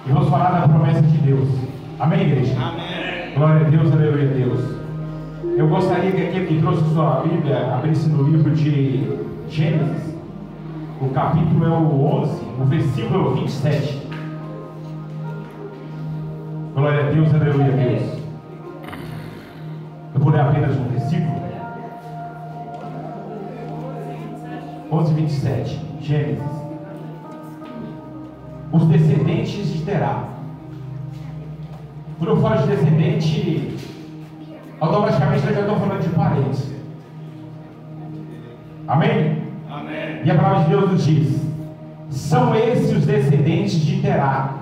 E vamos falar da promessa de Deus. Amém, igreja? Amém. Glória a Deus, aleluia a Deus. Eu gostaria que aquele que trouxe sua Bíblia abrisse no livro de Gênesis. O capítulo é o 11, o versículo 27. Glória a Deus, aleluia a Deus. Eu vou ler apenas um versículo. 11, 27. Gênesis. Os descendentes de Terá. Quando eu falo de descendente, automaticamente nós já estamos falando de parentes. Amém? Amém. E a palavra de Deus nos diz: são esses os descendentes de Terá,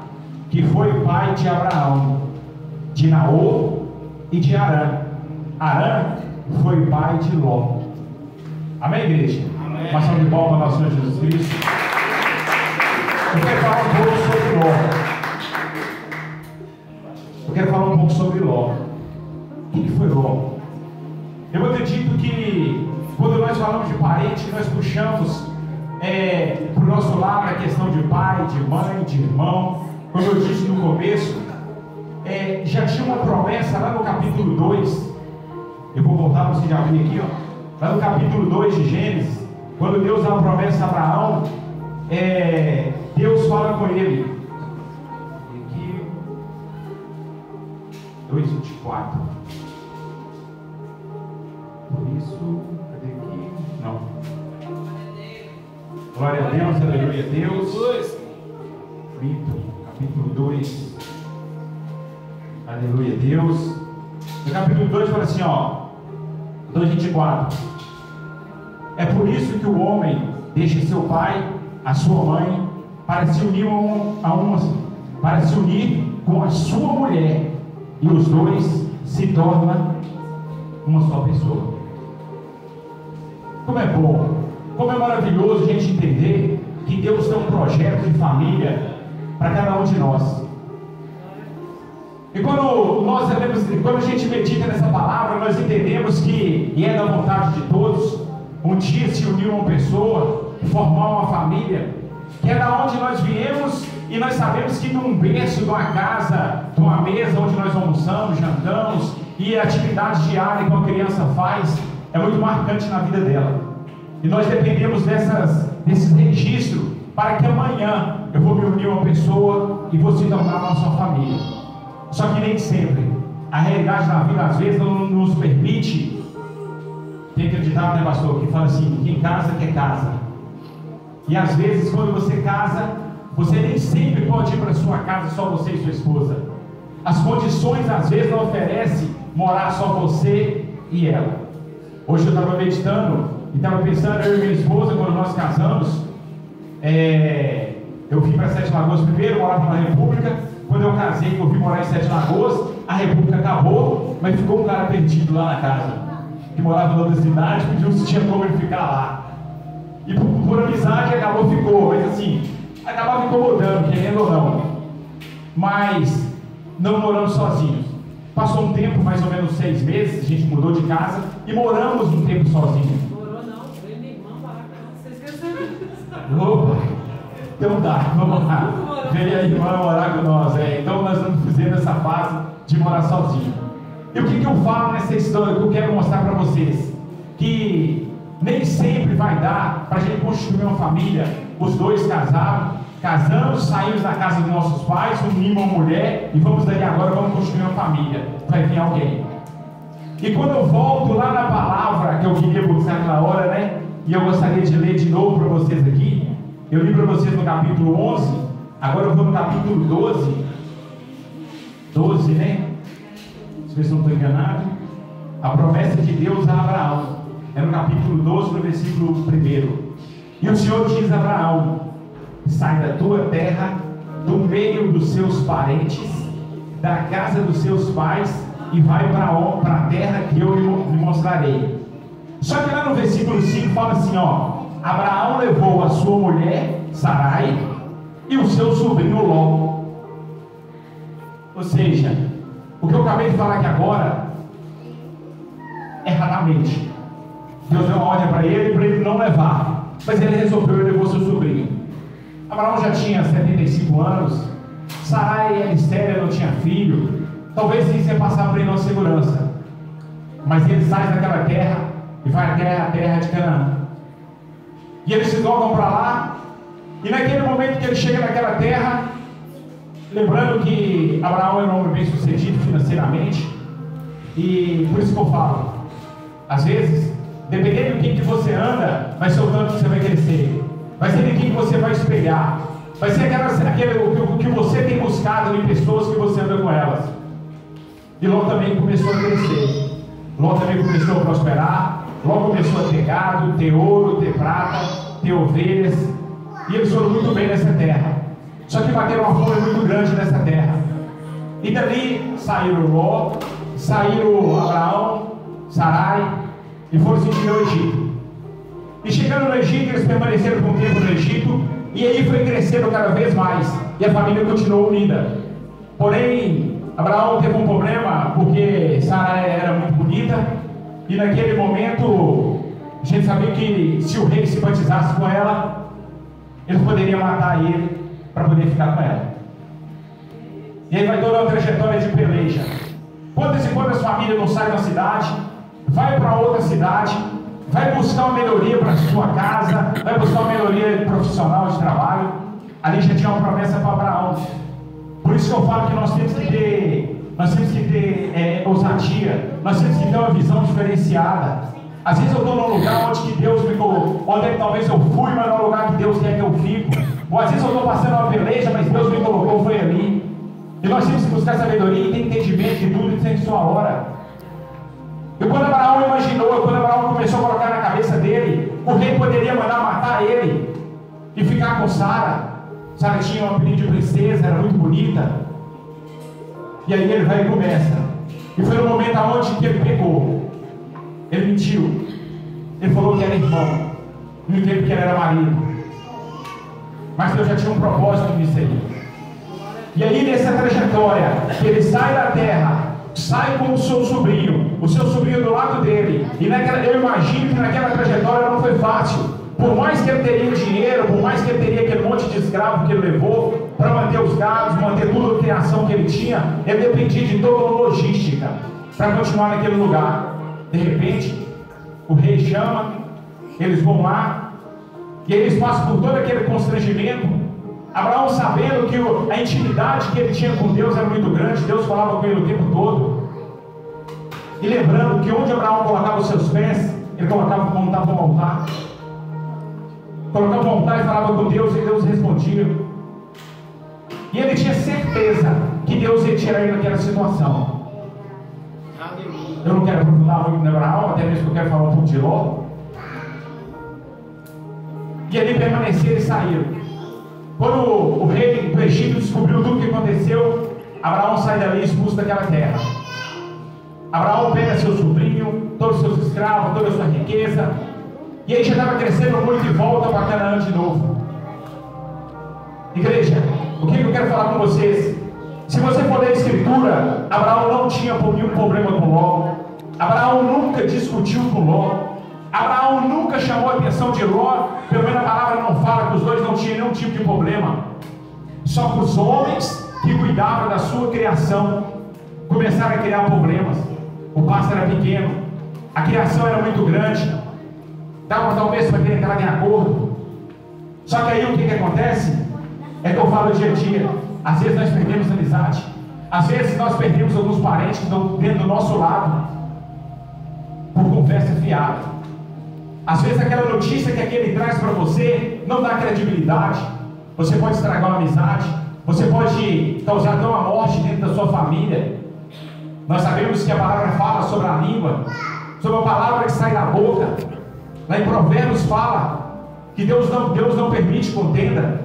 que foi pai de Abraão, de Naor e de Arã. Arã foi pai de Ló. Amém, igreja? Amém. Uma salva de palmas para nosso Senhor Jesus Cristo. Eu quero falar um pouco sobre Ló. Eu quero falar um pouco sobre Ló. Quem foi Ló? Eu acredito que quando nós falamos de parente, nós puxamos para o nosso lado a questão de pai, de mãe, de irmão. Como eu disse no começo, já tinha uma promessa lá no capítulo 2. Eu vou voltar para você já abrir aqui, ó. Lá no capítulo 2 de Gênesis, quando Deus dá uma promessa a Abraão, Deus fala com ele. Aqui, 2:24. Por isso, cadê aqui? Não. Glória a Deus, aleluia a Deus. Capítulo 2. Aleluia a Deus. No capítulo 2 fala assim, ó. 2:24. É por isso que o homem deixa seu pai, a sua mãe, para se unir para se unir com a sua mulher, e os dois se tornam uma só pessoa. Como é bom, como é maravilhoso a gente entender que Deus tem um projeto de família para cada um de nós. E quando a gente medita nessa palavra, nós entendemos que é da vontade de todos um dia se unir uma pessoa, formar uma família, que é da onde nós viemos, e nós sabemos que num berço, de uma casa, de uma mesa onde nós almoçamos, jantamos, e a atividade diária que uma criança faz é muito marcante na vida dela. E nós dependemos desses registros para que amanhã eu vou me unir a uma pessoa e vou se tornar uma só família. Só que nem sempre. A realidade da vida às vezes não nos permite. Tem acreditado, né, pastor, que fala assim: quem casa quer casa. E às vezes quando você casa, você nem sempre pode ir para sua casa só você e sua esposa. As condições às vezes não oferecem morar só você e ela. Hoje eu estava meditando e estava pensando, eu e minha esposa, quando nós casamos, eu vim para Sete Lagoas primeiro, morava na República. Quando eu casei, eu vim morar em Sete Lagoas, a República acabou, mas ficou um cara perdido lá na casa, que morava em outra cidade, pediu se tinha como ele ficar lá. E por amizade acabou, ficou, mas assim, acabava incomodando, querendo ou não. Mas não moramos sozinhos. Passou um tempo, mais ou menos 6 meses, a gente mudou de casa e moramos um tempo sozinhos. Morou não, foi minha irmã morar com ela, vocês esqueceram. Opa! Então dá, vamos lá. Veio a irmã morar com nós. Então nós estamos fazendo essa fase de morar sozinho. E o que eu falo nessa história que eu quero mostrar para vocês? Que nem sempre vai dar para a gente construir uma família. Os dois casamos, saímos da casa dos nossos pais, unimos uma mulher e vamos daí agora, vamos construir uma família. Vai vir alguém. E quando eu volto lá na palavra que eu queria buscar naquela hora, né? E eu gostaria de ler de novo para vocês aqui. Eu li para vocês no capítulo 11, agora eu vou no capítulo 12. 12, né? Se eu não estou enganado. A promessa de Deus a Abraão. É no capítulo 12, no versículo 1. E o Senhor diz a Abraão: sai da tua terra, do meio dos seus parentes, da casa dos seus pais, e vai para a terra que eu lhe mostrarei. Só que lá no versículo 5 fala assim, ó: Abraão levou a sua mulher, Sarai, e o seu sobrinho Ló. Ou seja, o que eu acabei de falar aqui agora, erradamente, Deus deu uma ordem para ele não levar, mas ele resolveu e levou seu sobrinho. Abraão já tinha 75 anos, Sarai Sarai era estéril, não tinha filho. Talvez isso ia passar por ele uma segurança. Mas ele sai daquela terra e vai até a terra de Canaã. E eles se deslocam para lá. E naquele momento que ele chega naquela terra, lembrando que Abraão é um homem bem sucedido financeiramente, e por isso que eu falo, às vezes, dependendo do que você anda, vai ser o tanto que você vai crescer, vai ser de quem você vai espelhar, vai ser o que você tem buscado em pessoas que você anda com elas. E Ló também começou a crescer, Ló também começou a prosperar, Ló começou a ter gado, ter ouro, ter prata, ter ovelhas, e eles foram muito bem nessa terra. Só que bateram uma fome muito grande nessa terra. E dali saíram Ló, saíram Abraão, Sarai, e foram se dirigir ao Egito. E chegando no Egito, eles permaneceram por um tempo no Egito, e aí foi crescendo cada vez mais, e a família continuou unida. Porém, Abraão teve um problema, porque Sarai era muito bonita, e naquele momento, a gente sabia que se o rei simpatizasse com ela, eles poderiam matar ele, para poder ficar com ela. E aí vai toda uma trajetória de peleja. Quantas e quantas famílias não saem da cidade, vai para outra cidade, vai buscar uma melhoria para a sua casa, vai buscar uma melhoria profissional de trabalho. Ali já tinha uma promessa para Abraão. Por isso que eu falo que nós temos que ter ousadia, nós temos que ter uma visão diferenciada. Às vezes eu estou num lugar onde que Deus me colocou, onde talvez eu fui, mas no lugar que Deus quer que eu fique. Ou às vezes eu estou passando uma peleja, mas Deus me colocou, foi ali. E nós temos que buscar sabedoria e ter entendimento de tudo que tem sua hora. E quando Abraão imaginou, quando Abraão começou a colocar na cabeça dele, o rei poderia mandar matar ele e ficar com Sara. Sara tinha um apelido de princesa, era muito bonita. E aí ele vai e começa. E foi no momento onde que ele pegou. Ele mentiu. Ele falou que era irmão. No tempo que ele era marido. Mas Deus já tinha um propósito nisso aí. E aí nessa trajetória, que ele sai da terra, sai com o seu sobrinho do lado dele. E eu imagino que naquela trajetória não foi fácil. Por mais que ele teria dinheiro, por mais que ele teria aquele monte de escravo que ele levou para manter os gados, manter toda a criação que ele tinha, ele dependia de toda uma logística para continuar naquele lugar. De repente, o rei chama, eles vão lá, e eles passam por todo aquele constrangimento. Abraão, sabendo que a intimidade que ele tinha com Deus era muito grande, Deus falava com ele o tempo todo. E lembrando que onde Abraão colocava os seus pés, ele montava um altar. Colocava um altar e falava com Deus, e Deus respondia. E ele tinha certeza que Deus ia tirar ele daquela situação. Eu não quero aprofundar muito no Abraão, até mesmo que eu quero falar um pouco de Ló. E ali permaneceram e saíram. Quando o rei do Egito descobriu tudo o que aconteceu, Abraão sai dali expulso daquela terra. Abraão pega seu sobrinho, todos os seus escravos, toda a sua riqueza, e aí já estava crescendo muito e volta para Canaã de novo. Igreja, o que eu quero falar com vocês? Se você for ler a Escritura, Abraão não tinha nenhum problema com Ló. Abraão nunca discutiu com Ló. Abraão nunca chamou a atenção de Ló. Pelo menos a palavra não fala que os dois não tinham nenhum tipo de problema. Só que os homens que cuidavam da sua criação começaram a criar problemas. O pasto era pequeno, a criação era muito grande, dava talvez para querer entrar em acordo. Só que aí o que acontece? É que eu falo dia a dia. Às vezes nós perdemos amizade, às vezes nós perdemos alguns parentes que estão dentro do nosso lado por conversa fiada. Às vezes aquela notícia que aquele traz para você não dá credibilidade. Você pode estragar uma amizade, você pode causar até uma morte dentro da sua família. Nós sabemos que a palavra fala sobre a língua, sobre a palavra que sai da boca. Lá em Provérbios fala que Deus não permite contenda.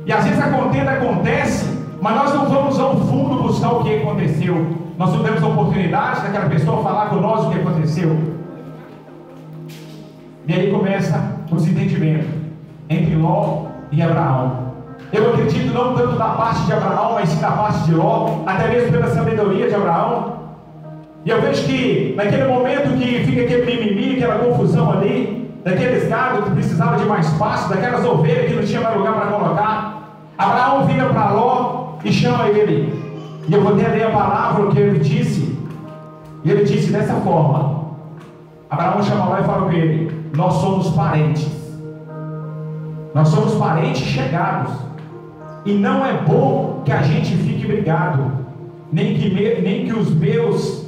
E às vezes a contenda acontece, mas nós não vamos ao fundo buscar o que aconteceu. Nós não temos a oportunidade daquela pessoa falar com nós o que aconteceu. E aí começa o desentendimento entre Ló e Abraão. Eu acredito não tanto da parte de Abraão, mas sim da parte de Ló, até mesmo pela sabedoria de Abraão. E eu vejo que naquele momento que fica aquele mimimi, aquela confusão ali, daqueles gados que precisavam de mais espaço, daquelas ovelhas que não tinha mais lugar para colocar, Abraão vira para Ló e chama ele. E eu vou até ler a palavra que ele disse. E ele disse dessa forma: Abraão chama lá e fala com ele: nós somos parentes. Nós somos parentes chegados. E não é bom que a gente fique brigado, nem que os meus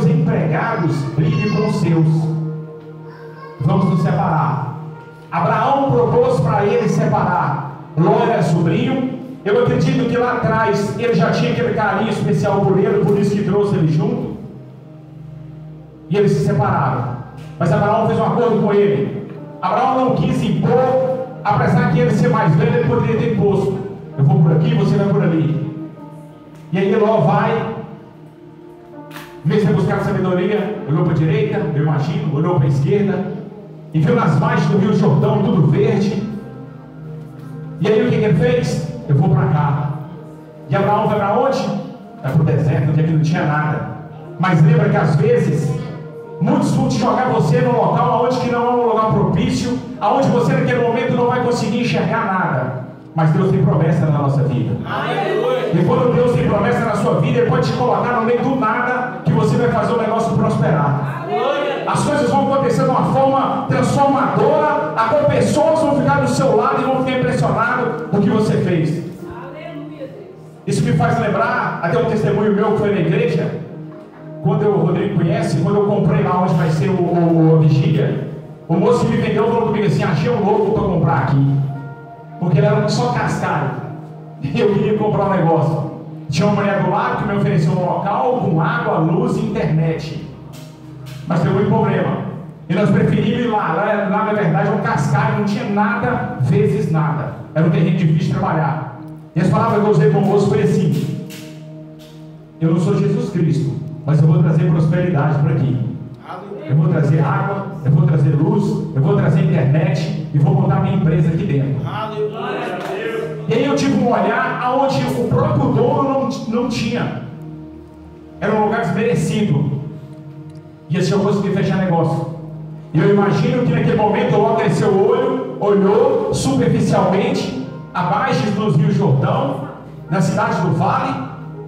empregados briguem com os seus. Vamos nos separar. Abraão propôs para ele separar. Ló era sobrinho. Eu acredito que lá atrás ele já tinha aquele carinho especial por ele, por isso que trouxe ele junto. E eles se separaram. Mas Abraão fez um acordo com ele. Abraão não quis impor, apesar que ele ser mais velho, ele poderia ter imposto. Eu vou por aqui, você vai por ali. E aí Ló vai, em vez de buscar sabedoria, olhou para a direita, eu imagino, olhou para a esquerda, e viu nas margens do Rio Jordão tudo verde. E aí o que ele fez? Eu vou para cá. E Abraão vai para onde? Vai para o deserto, onde aqui não tinha nada. Mas lembra que às vezes muitos vão te jogar você num local onde que não é um lugar propício, aonde você naquele momento não vai conseguir enxergar nada. Mas Deus tem promessa na nossa vida. E quando Deus tem promessa na sua vida, Ele pode te colocar no meio do nada, que você vai fazer o negócio prosperar. As coisas vão acontecer de uma forma transformadora, a qual pessoas vão ficar do seu lado e vão ficar impressionados com o que você fez. Isso me faz lembrar até um testemunho meu que foi na igreja. Quando o Rodrigo conhece, quando eu comprei lá onde vai ser a vigília, o moço que me vendeu falou comigo assim: achei um louco para comprar aqui, porque ele era só cascalho. Eu queria comprar um negócio. Tinha uma mulher do lado que me ofereceu um local com água, luz e internet. Mas tem muito problema. E nós preferimos ir lá. Lá na verdade é um cascalho, não tinha nada vezes nada. Era um terreno difícil de trabalhar. E as palavras que eu usei para o moço foi assim: eu não sou Jesus Cristo, mas eu vou trazer prosperidade por aqui. Eu vou trazer água, eu vou trazer luz, eu vou trazer internet e vou montar minha empresa aqui dentro. E aí eu tive um olhar aonde o próprio dono não tinha. Era um lugar desmerecido. E assim eu consegui fechar negócio. E eu imagino que naquele momento logo cresceu o olho, olhou superficialmente abaixo dos rios Jordão, na cidade do Vale,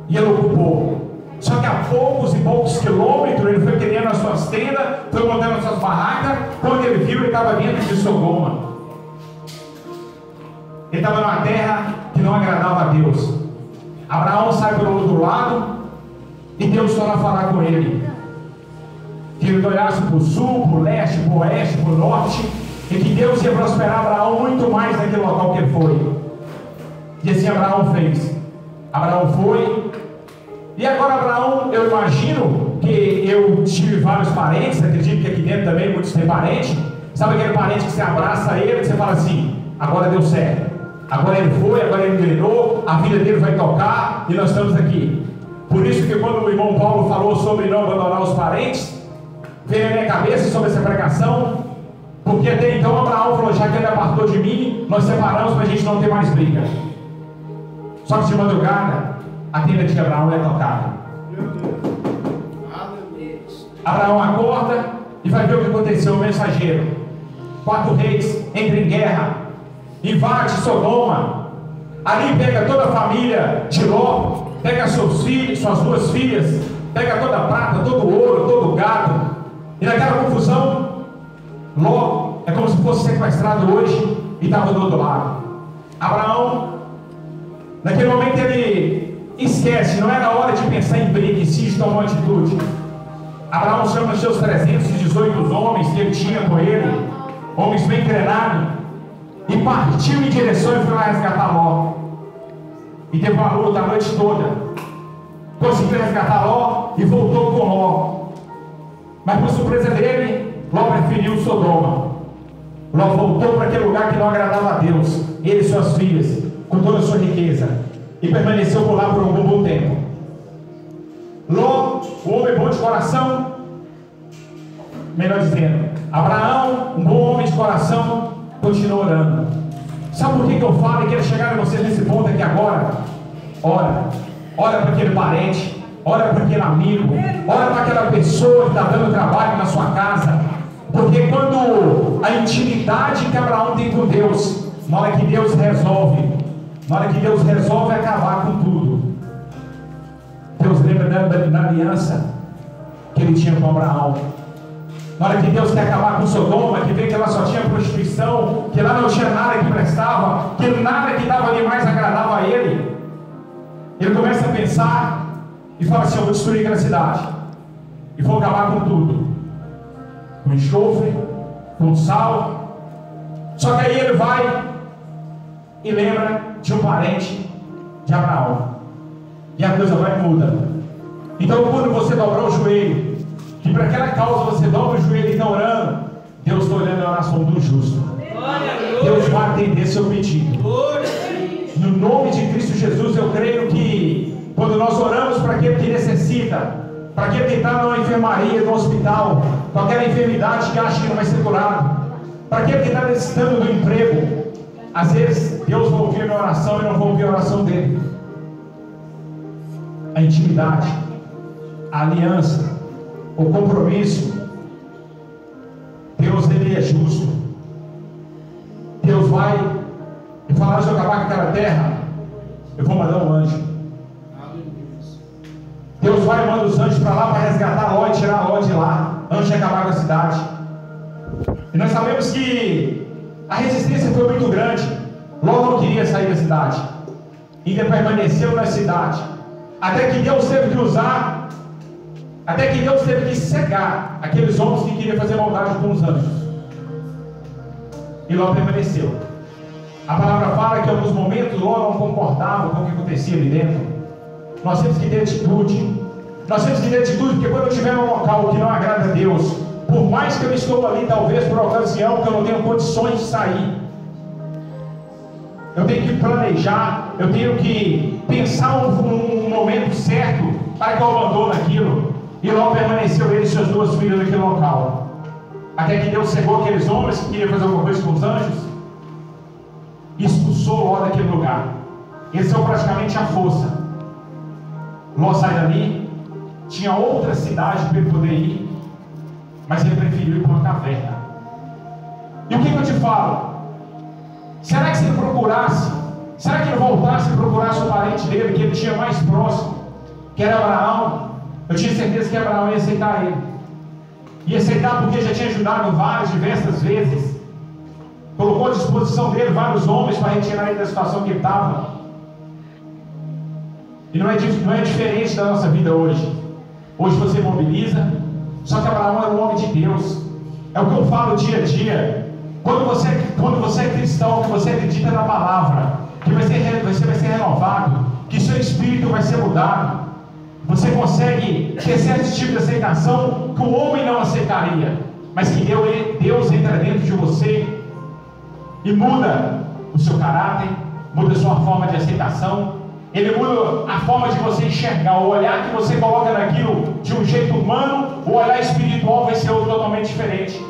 e ele ocupou. Só que a poucos e poucos quilômetros ele foi criando as suas tendas, foi montando as suas barracas. Quando ele viu, ele estava dentro de Sodoma. Ele estava numa terra que não agradava a Deus. Abraão sai pelo outro lado e Deus torna a falar com ele. Que ele olhasse para o sul, para o leste, para o oeste, para o norte, e que Deus ia prosperar Abraão muito mais naquele local que ele foi. E assim Abraão fez. Abraão foi. E agora Abraão, eu imagino que eu tive vários parentes, acredito que aqui dentro também muitos têm parente. Sabe aquele parente que você abraça ele e você fala assim: agora deu certo, agora ele foi, agora ele engrenou, a vida dele vai tocar e nós estamos aqui. Por isso que quando o irmão Paulo falou sobre não abandonar os parentes, veio na minha cabeça sobre essa pregação, porque até então Abraão falou: já que ele apartou de mim, nós separamos para a gente não ter mais briga. Só que de madrugada a tenda de Abraão é tocada. Abraão acorda e vai ver o que aconteceu. O mensageiro, 4 reis, entra em guerra, invade Sodoma. Ali pega toda a família de Ló, pega seus filhos, suas 2 filhas, pega toda a prata, todo o ouro, todo o gado. E naquela confusão, Ló é como se fosse sequestrado hoje e estava do outro lado. Abraão, naquele momento ele esquece, não era hora de pensar em briga, insiste, toma uma atitude. Abraão chama os seus 318 homens que ele tinha com ele, homens bem treinados, e partiu em direção e foi lá resgatar Ló. E teve uma luta a noite toda. Conseguiu resgatar Ló e voltou com Ló. Mas por surpresa dele, Ló preferiu Sodoma. Ló voltou para aquele lugar que não agradava a Deus, ele e suas filhas, com toda a sua riqueza, e permaneceu por lá por um bom tempo. Ló, o homem bom de coração, melhor dizendo, Abraão, um bom homem de coração, continua orando. Sabe por que eu falo e quero chegar a vocês nesse ponto aqui agora? Ora para aquele parente, ora para aquele amigo, ora para aquela pessoa que está dando trabalho na sua casa, porque quando a intimidade que Abraão tem com Deus Na hora que Deus resolve acabar com tudo, Deus lembra da aliança que ele tinha com Abraão. Na hora que Deus quer acabar com Sodoma, que vê que ela só tinha prostituição, que lá não tinha nada que prestava, que nada que estava ali mais agradava a ele, ele começa a pensar e fala assim: eu vou destruir aquela cidade e vou acabar com tudo, com enxofre, com sal. Só que aí ele vai e lembra de um parente de Abraão, e a coisa vai e muda. Então, quando você dobrar o joelho, que para aquela causa você dobra o joelho e está orando, Deus está olhando a oração do justo. Deus vai atender seu pedido. No nome de Cristo Jesus, eu creio que quando nós oramos para aquele que necessita, para aquele que está numa enfermaria, no hospital, com aquela enfermidade que acha que não vai ser curado, para aquele que está necessitando do emprego, às vezes Deus vai ouvir a minha oração e não vai ouvir a oração dele. A intimidade, a aliança, o compromisso, Deus, ele é justo. Deus vai e falar: se eu acabar com aquela terra, eu vou mandar um anjo. Deus vai e manda os anjos para lá para resgatar Ló e tirar Ló de lá, antes de acabar com a cidade. E nós sabemos que a resistência foi muito grande. Ló não queria sair da cidade, ainda permaneceu na cidade, até que Deus teve que usar, até que Deus teve que cegar aqueles homens que queriam fazer maldade com os anjos. E Ló permaneceu. A palavra fala que em alguns momentos Ló não concordava com o que acontecia ali dentro. Nós temos que ter atitude. Nós temos que ter atitude, porque quando eu estiver num local que não agrada a Deus, por mais que eu estou ali, talvez por ocasião que eu não tenho condições de sair, eu tenho que planejar, eu tenho que pensar um momento certo para que eu abandone aquilo. E Ló permaneceu, ele e suas duas filhas naquele local, até que Deus cegou aqueles homens que queriam fazer alguma coisa com os anjos e expulsou Ló daquele lugar. Eles são praticamente a força. Ló sai dali, tinha outra cidade para ele poder ir, mas ele preferiu ir para uma caverna. E o que eu te falo? Será que se ele procurasse, será que ele voltasse e procurasse o parente dele, que ele tinha mais próximo, que era Abraão, eu tinha certeza que Abraão ia aceitar ele. Ia aceitar porque já tinha ajudado diversas vezes, colocou à disposição dele vários homens para retirar ele da situação que ele estava. E não é diferente da nossa vida hoje. Hoje você mobiliza, só que Abraão era um homem de Deus. É o que eu falo dia a dia. Quando você é cristão, que você acredita na palavra, que você vai ser renovado, que seu espírito vai ser mudado, você consegue ter certo tipo de aceitação que o homem não aceitaria, mas que Deus entra dentro de você e muda o seu caráter, muda a sua forma de aceitação. Ele muda a forma de você enxergar, o olhar que você coloca naquilo de um jeito humano, o olhar espiritual vai ser outro totalmente diferente.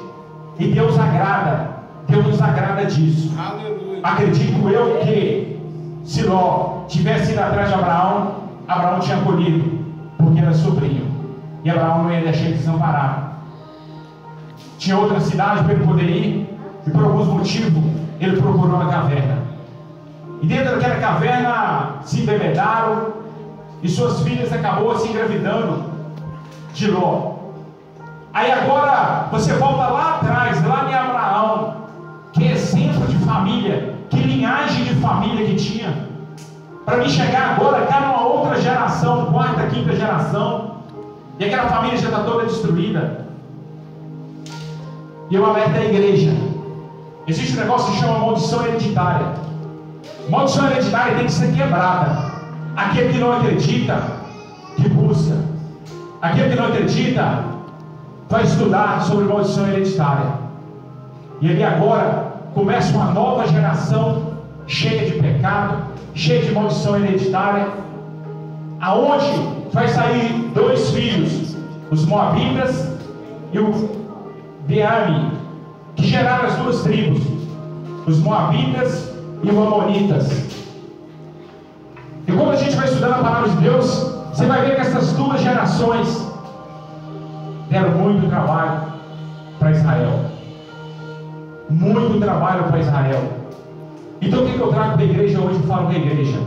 E Deus nos agrada disso. Aleluia. Acredito eu que se Ló tivesse ido atrás de Abraão, Abraão tinha acolhido, porque era sobrinho, e Abraão não ia deixar ele desamparado. Tinha outra cidade para ele poder ir, e por alguns motivos ele procurou uma caverna. E dentro daquela caverna se embebedaram, e suas filhas acabou se engravidando de Ló. Aí agora você volta lá atrás, lá em Abraão, que exemplo de família, que linhagem de família que tinha, para mim chegar agora, cá numa outra geração, quarta, quinta geração, e aquela família já está toda destruída. E eu alerto a igreja. Existe um negócio que chama maldição hereditária. Maldição hereditária tem que ser quebrada. Aquele que não acredita, que busca. Aquele que não acredita, vai estudar sobre maldição hereditária. E ali agora começa uma nova geração cheia de pecado, cheia de maldição hereditária, aonde vai sair dois filhos, os Moabitas e o Beami, que geraram as duas tribos, os Moabitas e os Amonitas. E quando a gente vai estudando a palavra de Deus, você vai ver que essas duas gerações deram muito trabalho para Israel. Muito trabalho para Israel. Então o que eu trago para a igreja hoje? Eu falo para a igreja.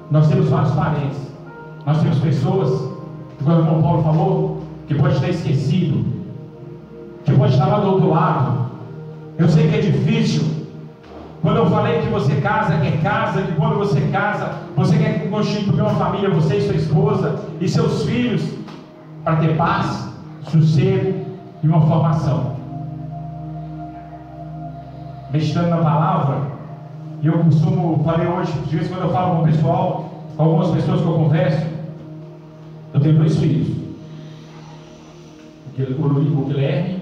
Nós temos vários parentes. Nós temos pessoas, como o irmão Paulo falou, que pode estar esquecido, que pode estar lá do outro lado. Eu sei que é difícil. Quando eu falei que você quer casa, que quando você casa, você quer constituir uma família, você e sua esposa e seus filhos, para ter paz, sossego e uma formação. Meditando na palavra, e eu falei hoje, de vez quando eu falo com o pessoal, com algumas pessoas que eu converso, eu tenho 2 filhos, o Guilherme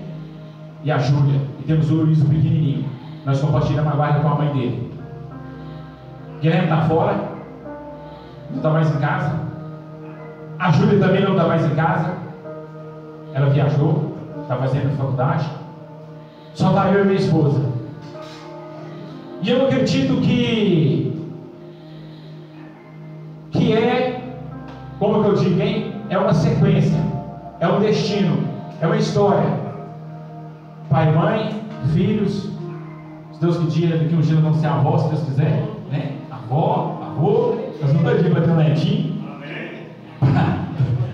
e a Júlia, e temos o Luiz, o pequenininho. Nós compartilhamos a guarda com a mãe dele. Guilherme está fora, não está mais em casa. A Júlia também não está mais em casa. Ela viajou, está fazendo faculdade. Só está eu e minha esposa. E eu acredito que é, como eu digo, é uma sequência, é um destino, é uma história. Pai, mãe, filhos. Se Deus quiser, daqui um dia nós vamos ser avó, se Deus quiser, né? Avó, avô, nós não estamos para ter um netinho,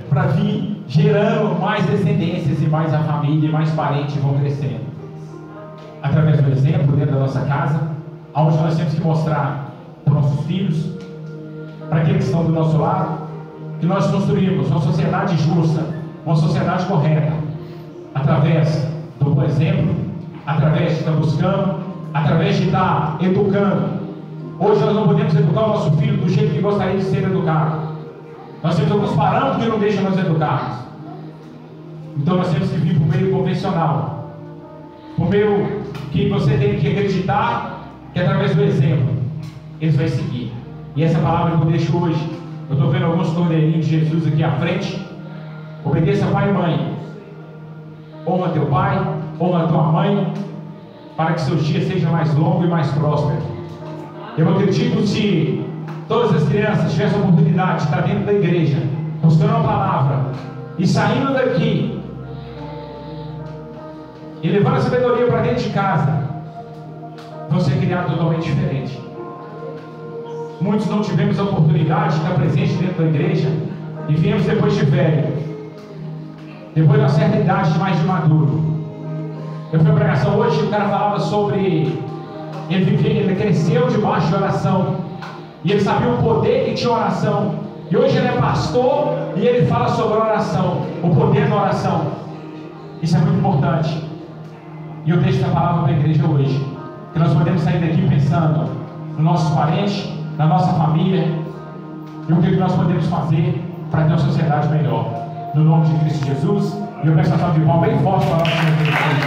para vir gerando mais descendências e mais a família e mais parentes vão crescendo. Através do exemplo dentro da nossa casa, onde nós temos que mostrar para os nossos filhos, para aqueles que estão do nosso lado, que nós construímos uma sociedade justa, uma sociedade correta, através do bom exemplo, através de estar buscando, através de estar educando. Hoje nós não podemos educar o nosso filho do jeito que gostaria de ser educado. Nós temos alguns parâmetros que não deixam nós educarmos. Então nós temos que vir por meio convencional, por meio que você tem que acreditar que através do exemplo eles vão seguir. E essa palavra que eu deixo hoje, eu estou vendo alguns cordeirinhos de Jesus aqui à frente. Obedeça pai e mãe. Honra teu pai, honra tua mãe, para que seus dias sejam mais longos e mais prósperos. Eu acredito que se todas as crianças tivessem a oportunidade de estar dentro da igreja, buscando a palavra, e saindo daqui, e levando a sabedoria para dentro de casa, vão ser criados totalmente diferente. Muitos não tivemos a oportunidade de estar presente dentro da igreja, e viemos depois de velho, depois de uma certa idade, mais de maduro. Eu fui à pregação hoje, o cara falava sobre ele cresceu debaixo de oração, e ele sabia o poder que tinha oração, e hoje ele é pastor e ele fala sobre oração, o poder da oração. Isso é muito importante, e eu deixo essa palavra para a igreja hoje, que nós podemos sair daqui pensando nos nossos parentes, na nossa família, e o que nós podemos fazer para ter uma sociedade melhor, no nome de Cristo Jesus. E eu peço a salva de palmas bem forte para nós.